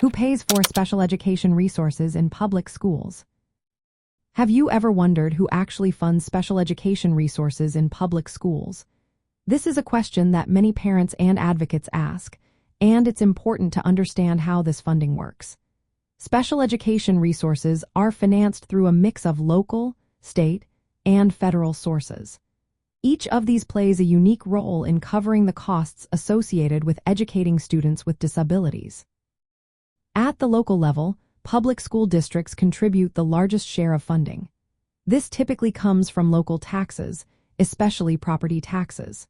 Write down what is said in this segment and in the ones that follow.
Who pays for special education resources in public schools? Have you ever wondered who actually funds special education resources in public schools? This is a question that many parents and advocates ask, and it's important to understand how this funding works. Special education resources are financed through a mix of local, state, and federal sources. Each of these plays a unique role in covering the costs associated with educating students with disabilities. At the local level, public school districts contribute the largest share of funding. This typically comes from local taxes, especially property taxes.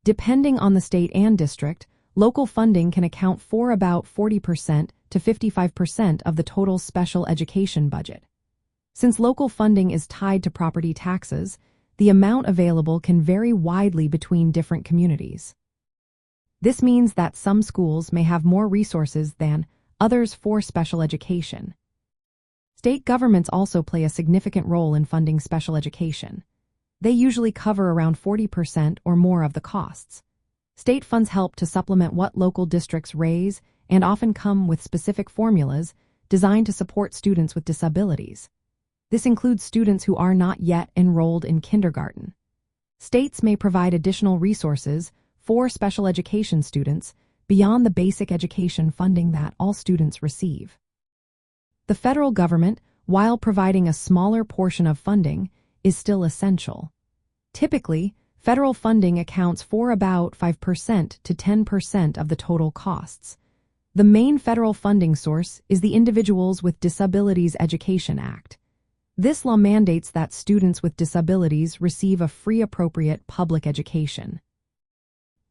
Depending on the state and district, local funding can account for about 40% to 55% of the total special education budget. Since local funding is tied to property taxes, the amount available can vary widely between different communities. This means that some schools may have more resources than others for special education. State governments also play a significant role in funding special education. They usually cover around 40% or more of the costs. State funds help to supplement what local districts raise and often come with specific formulas designed to support students with disabilities. This includes students who are not yet enrolled in kindergarten. States may provide additional resources for special education students beyond the basic education funding that all students receive. The federal government, while providing a smaller portion of funding, is still essential. Typically, federal funding accounts for about 5% to 10% of the total costs. The main federal funding source is the Individuals with Disabilities Education Act. This law mandates that students with disabilities receive a free appropriate public education.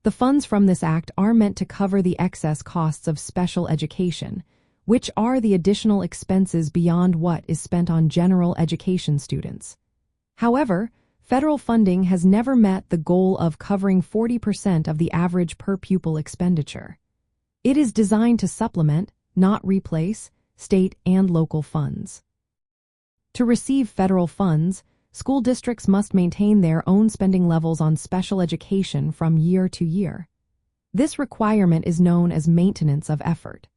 The funds from this act are meant to cover the excess costs of special education, which are the additional expenses beyond what is spent on general education students. However, federal funding has never met the goal of covering 40% of the average per-pupil expenditure. It is designed to supplement, not replace, state and local funds. To receive federal funds, school districts must maintain their own spending levels on special education from year to year. This requirement is known as maintenance of effort.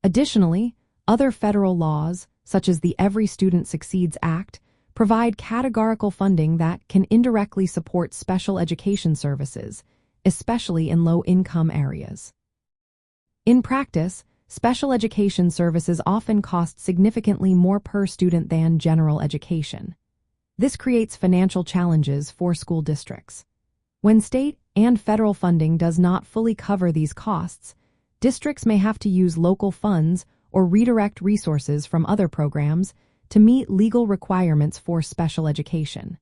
Additionally, other federal laws, such as the Every Student Succeeds Act, provide categorical funding that can indirectly support special education services, especially in low-income areas. In practice, special education services often cost significantly more per student than general education. This creates financial challenges for school districts. When state and federal funding does not fully cover these costs, districts may have to use local funds or redirect resources from other programs to meet legal requirements for special education.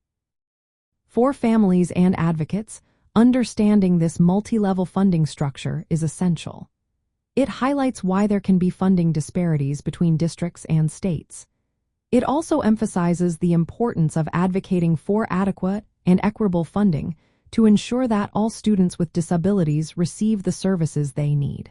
For families and advocates, understanding this multi-level funding structure is essential. It highlights why there can be funding disparities between districts and states. It also emphasizes the importance of advocating for adequate and equitable funding to ensure that all students with disabilities receive the services they need.